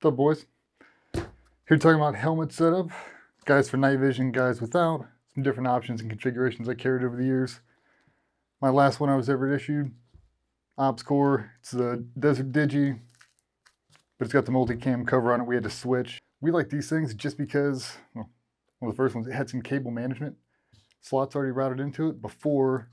What's up, boys? Here talking about helmet setup. Guys for night vision, guys without. Some different options and configurations I carried over the years. My last one I was ever issued, Ops Core. It's the Desert Digi, but it's got the multicam cover on it. We had to switch. We like these things just because, well, one of the first ones, it had some cable management slots already routed into it. Before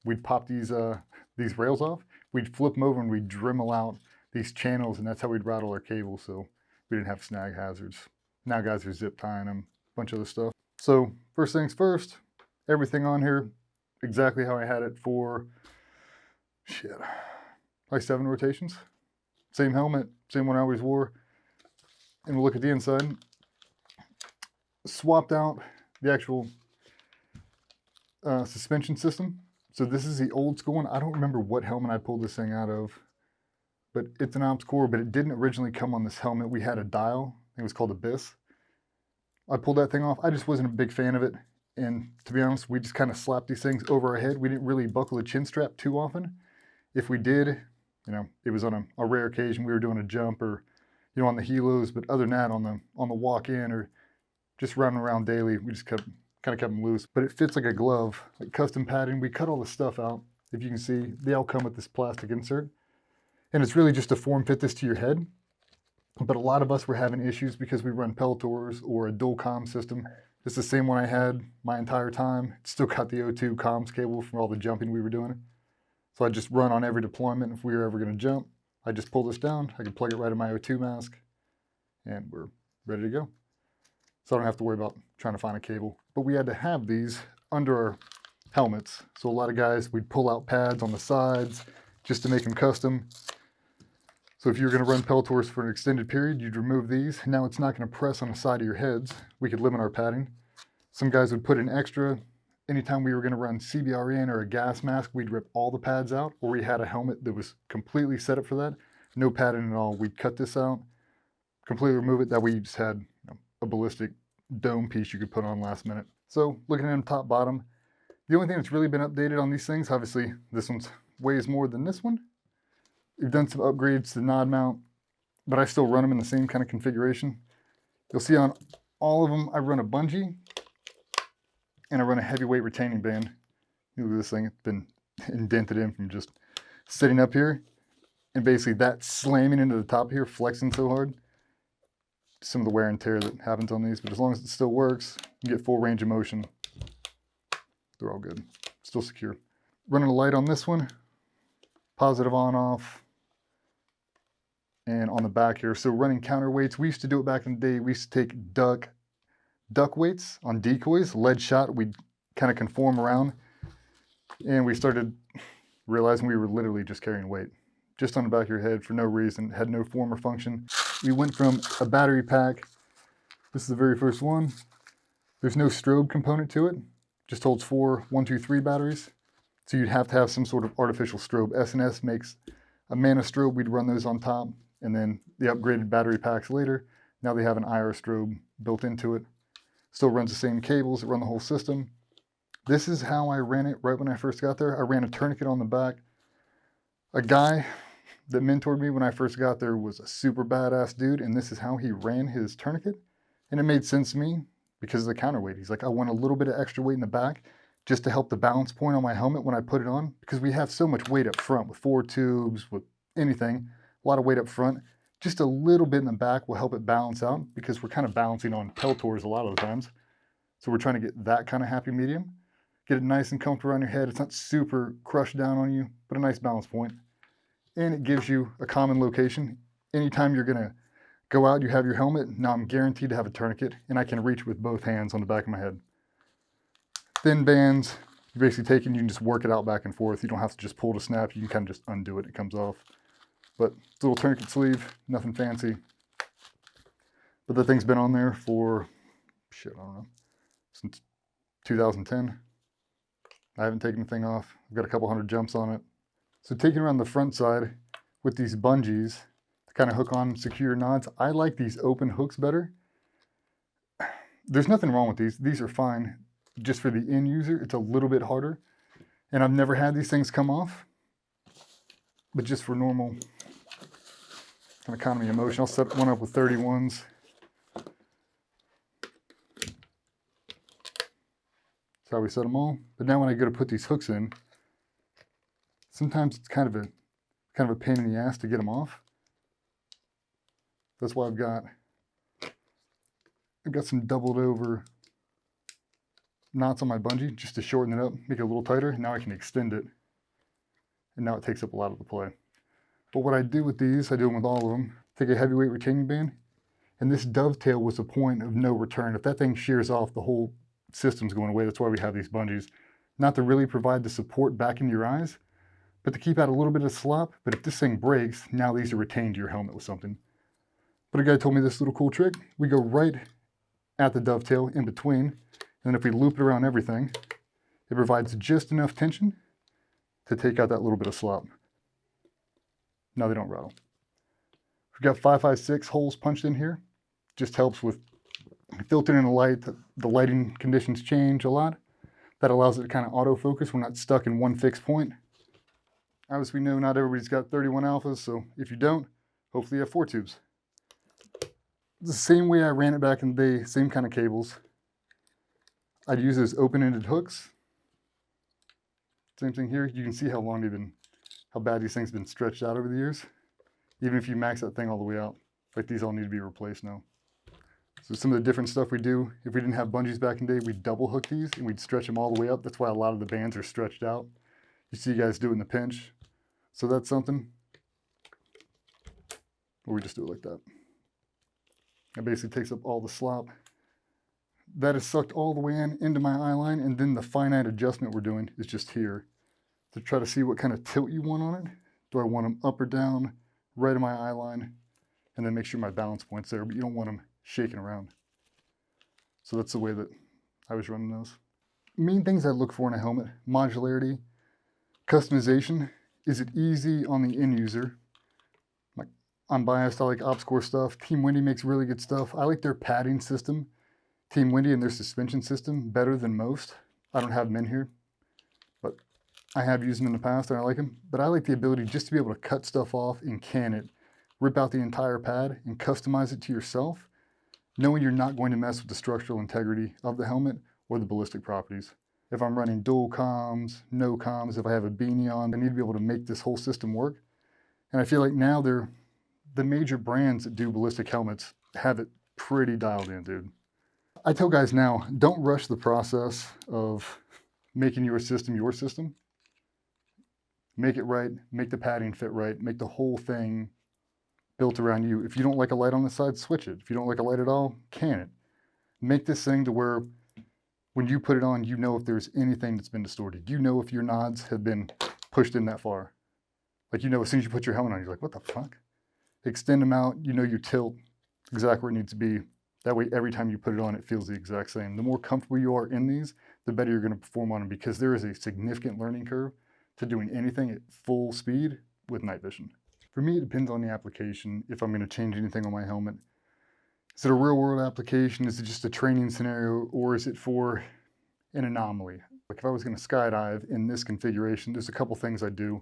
we'd pop these rails off, we'd flip them over and we'd Dremel out these channels, and that's how we'd route all our cables, so we didn't have snag hazards. Now guys are zip tying them, a bunch of other stuff. So first things first, everything on here exactly how I had it for, like 7 rotations. Same helmet, same one I always wore. And we'll look at the inside. Swapped out the actual suspension system. So this is the old school one. I don't remember what helmet I pulled this thing out of, but it's an Ops Core, but it didn't originally come on this helmet. We had a dial, I think it was called Abyss. I pulled that thing off. I just wasn't a big fan of it. And to be honest, we just kind of slapped these things over our head. We didn't really buckle the chin strap too often. If we did, you know, it was on a rare occasion. We were doing a jump or, you know, on the helos, but other than that, on the walk-in or just running around daily, we just kind of kept them loose. But it fits like a glove, like custom padding. We cut all the stuff out. If you can see, they all come with this plastic insert. And it's really just to form fit this to your head. But a lot of us were having issues because we run Peltors or a dual comm system. It's the same one I had my entire time. It's still got the O2 comms cable from all the jumping we were doing. So I just run on every deployment. If we were ever going to jump, I just pull this down. I can plug it right in my O2 mask, and we're ready to go. So I don't have to worry about trying to find a cable. But we had to have these under our helmets. So a lot of guys, we'd pull out pads on the sides just to make them custom. So if you're going to run Peltors for an extended period, you'd remove these. Now it's not going to press on the side of your heads. We could limit our padding. Some guys would put in extra. Anytime we were going to run CBRN or a gas mask, we'd rip all the pads out, or we had a helmet that was completely set up for that. No padding at all. We'd cut this out, completely remove it. That way you just had, you know, a ballistic dome piece you could put on last minute. So looking at them top bottom, the only thing that's really been updated on these things, obviously this one's weighs more than this one. We've done some upgrades to nod mount, but I still run them in the same kind of configuration. You'll see on all of them, I run a bungee and I run a heavyweight retaining band. Look at this thing, it's been indented in from just sitting up here. And basically that slamming into the top here, flexing so hard. Some of the wear and tear that happens on these, but as long as it still works, you get full range of motion. They're all good, still secure. Running a light on this one, positive on off. And on the back here, so running counterweights. We used to do it back in the day. We used to take duck weights on decoys, lead shot. We'd kind of conform around. And we started realizing we were literally just carrying weight. Just on the back of your head for no reason, had no form or function. We went from a battery pack. This is the very first one. There's no strobe component to it. Just holds 4 1, 2, 3 batteries. So you'd have to have some sort of artificial strobe. S&S makes a mana strobe. We'd run those on top. And then the upgraded battery packs later, now they have an IR strobe built into it. Still runs the same cables that run the whole system. This is how I ran it right when I first got there. I ran a tourniquet on the back. A guy that mentored me when I first got there was a super badass dude, and this is how he ran his tourniquet. And it made sense to me because of the counterweight. He's like, I want a little bit of extra weight in the back just to help the balance point on my helmet when I put it on, because we have so much weight up front with 4 tubes, with anything. A lot of weight up front. Just a little bit in the back will help it balance out, because we're kind of balancing on Peltors a lot of the times. So we're trying to get that kind of happy medium. Get it nice and comfortable around your head. It's not super crushed down on you, but a nice balance point. And it gives you a common location. Anytime you're going to go out, you have your helmet. Now I'm guaranteed to have a tourniquet, and I can reach with both hands on the back of my head. Thin bands, you basically take it and you can just work it out back and forth. You don't have to just pull to snap. You can kind of just undo it. It comes off. But it's a little tourniquet sleeve, nothing fancy. But the thing's been on there for, I don't know, since 2010. I haven't taken the thing off. I've got a couple hundred jumps on it. So taking around the front side with these bungees to kind of hook on secure knots, I like these open hooks better. There's nothing wrong with these. These are fine. Just for the end user, it's a little bit harder. And I've never had these things come off. But just for normal An economy of motion. I'll set one up with 31s. That's how we set them all. But now when I go to put these hooks in, sometimes it's kind of a pain in the ass to get them off. That's why I've got some doubled over knots on my bungee just to shorten it up, make it a little tighter. Now I can extend it, and now it takes up a lot of the play. But what I do with these, I do them with all of them. Take a heavyweight retaining band, and this dovetail was the point of no return. If that thing shears off, the whole system's going away. That's why we have these bungees. Not to really provide the support back into your eyes, but to keep out a little bit of slop. But if this thing breaks, now these are retained to your helmet with something. But a guy told me this little cool trick. We go right at the dovetail in between, and then if we loop it around everything, it provides just enough tension to take out that little bit of slop. Now they don't rattle. We've got 556 holes punched in here. Just helps with filtering in the light. The lighting conditions change a lot. That allows it to kind of autofocus. We're not stuck in one fixed point. Obviously, we know not everybody's got 31 alphas, so if you don't, hopefully you have 4 tubes. The same way I ran it back in the day, same kind of cables. I'd use those open-ended hooks. Same thing here. You can see how long how bad these things have been stretched out over the years. Even if you max that thing all the way out, like these all need to be replaced now. So some of the different stuff we do, if we didn't have bungees back in the day, we'd double hook these and we'd stretch them all the way up. That's why a lot of the bands are stretched out. You see guys do it in the pinch. So that's something. Or we just do it like that. It basically takes up all the slop. That is sucked all the way into my eye line, and then the finite adjustment we're doing is just here to try to see what kind of tilt you want on it. Do I want them up or down, right in my eye line, and then make sure my balance point's there, but you don't want them shaking around. So that's the way that I was running those. Main things I look for in a helmet: modularity, customization. Is it easy on the end user? I'm biased, I like OpsCore stuff. Team Wendy makes really good stuff. I like their padding system, Team Wendy, and their suspension system better than most. I don't have them in here, but I have used them in the past and I like them. But I like the ability just to be able to cut stuff off and can it, rip out the entire pad and customize it to yourself, knowing you're not going to mess with the structural integrity of the helmet or the ballistic properties. If I'm running dual comms, no comms, if I have a beanie on, I need to be able to make this whole system work. And I feel like now the major brands that do ballistic helmets have it pretty dialed in, dude. I tell guys now, don't rush the process of making your system your system. Make it right, make the padding fit right, make the whole thing built around you. If you don't like a light on the side, switch it. If you don't like a light at all, can it. Make this thing to where when you put it on, you know if there's anything that's been distorted. You know if your nods have been pushed in that far. Like, you know, as soon as you put your helmet on, you're like, what the fuck? Extend them out, you know your tilt exactly where it needs to be. That way, every time you put it on, it feels the exact same. The more comfortable you are in these, the better you're going to perform on them, because there is a significant learning curve to doing anything at full speed with night vision. For me, it depends on the application. If I'm going to change anything on my helmet, is it a real world application? Is it just a training scenario, or is it for an anomaly? Like if I was going to skydive in this configuration, there's a couple things I do.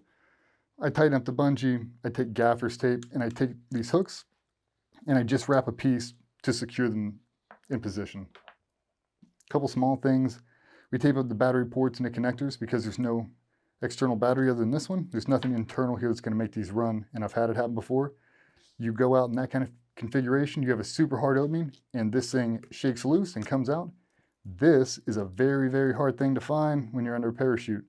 I tighten up the bungee, I take gaffer's tape, and I take these hooks, and I just wrap a piece to secure them in position. A couple small things. We tape up the battery ports and the connectors because there's no external battery other than this one. There's nothing internal here that's going to make these run, and I've had it happen before. You go out in that kind of configuration, you have a super hard opening, and this thing shakes loose and comes out. This is a very, very hard thing to find when you're under a parachute.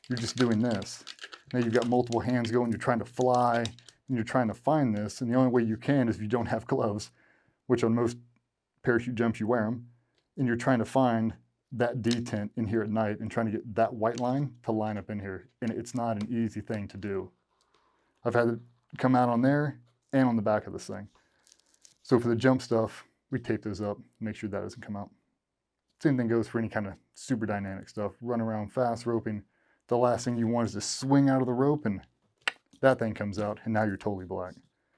You're just doing this. Now you've got multiple hands going, you're trying to fly, and you're trying to find this, and the only way you can is if you don't have gloves, which on most parachute jumps you wear them, and you're trying to find that detent in here at night and trying to get that white line to line up in here, and it's not an easy thing to do. I've had it come out on there and on the back of this thing. So for the jump stuff, we tape those up, make sure that doesn't come out. Same thing goes for any kind of super dynamic stuff. Run around fast roping. The last thing you want is to swing out of the rope and that thing comes out and now you're totally black.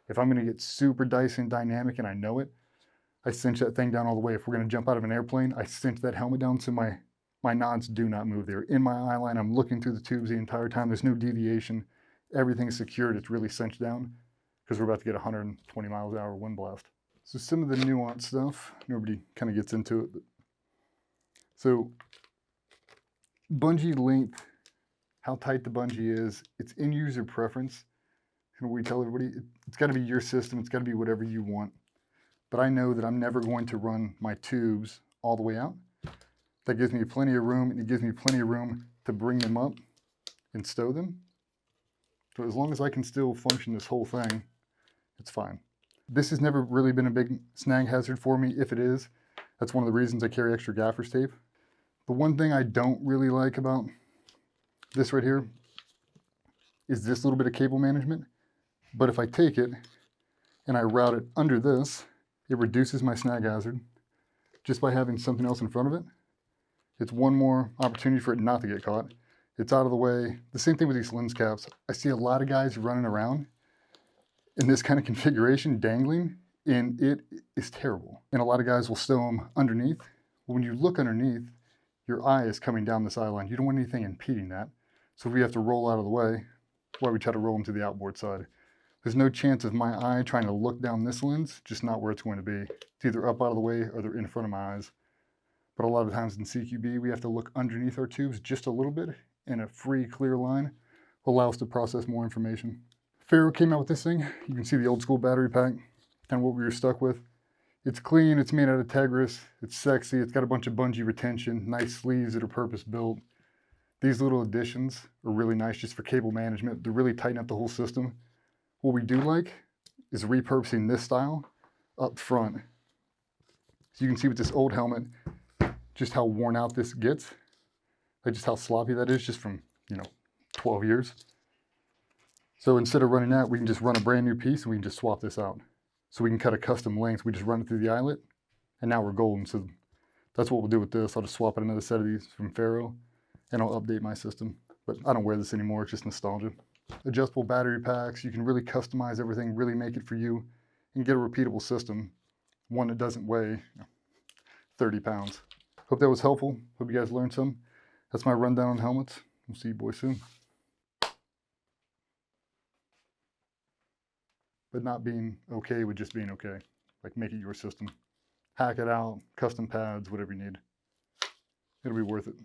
If I'm going to get super dicey and dynamic and I know it, I cinch that thing down all the way. If we're going to jump out of an airplane, I cinch that helmet down so my nods do not move. They're in my eye line. I'm looking through the tubes the entire time. There's no deviation. Everything's secured. It's really cinched down because we're about to get 120 miles an hour wind blast. So some of the nuanced stuff, nobody kind of gets into it. But so bungee length, how tight the bungee is, it's in user preference. And we tell everybody, it's got to be your system, it's got to be whatever you want. But I know that I'm never going to run my tubes all the way out. That gives me plenty of room, and it gives me plenty of room to bring them up and stow them. So as long as I can still function this whole thing, it's fine. This has never really been a big snag hazard for me. If it is, that's one of the reasons I carry extra gaffer's tape. The one thing I don't really like about this right here is this little bit of cable management. But if I take it and I route it under this, it reduces my snag hazard just by having something else in front of it. It's one more opportunity for it not to get caught. It's out of the way. The same thing with these lens caps. I see a lot of guys running around in this kind of configuration, dangling, and it is terrible. And a lot of guys will stow them underneath. When you look underneath, your eye is coming down this eye line. You don't want anything impeding that. So if we have to roll out of the way, that's why we try to roll them to the outboard side. There's no chance of my eye trying to look down this lens, just not where it's going to be. It's either up out of the way or they're in front of my eyes. But a lot of times in CQB, we have to look underneath our tubes just a little bit, and a free, clear line will allow us to process more information. Faro came out with this thing. You can see the old school battery pack, kind of what we were stuck with. It's clean, it's made out of Tegris, it's sexy, it's got a bunch of bungee retention, nice sleeves that are purpose built. These little additions are really nice just for cable management. They really tighten up the whole system. What we do like is repurposing this style up front. So you can see with this old helmet, just how worn out this gets. Like just how sloppy that is just from, 12 years. So instead of running that, we can just run a brand new piece and we can just swap this out. So we can cut a custom length. We just run it through the eyelet and now we're golden. So that's what we'll do with this. I'll just swap out another set of these from Faro and I'll update my system. But I don't wear this anymore, it's just nostalgia. Adjustable battery packs, you can really customize everything, really make it for you and get a repeatable system. One that doesn't weigh 30 pounds. Hope that was helpful. Hope you guys learned some. That's my rundown on helmets. We'll see you boys soon. But not being okay with just being okay. Like make it your system. Hack it out, custom pads, whatever you need. It'll be worth it.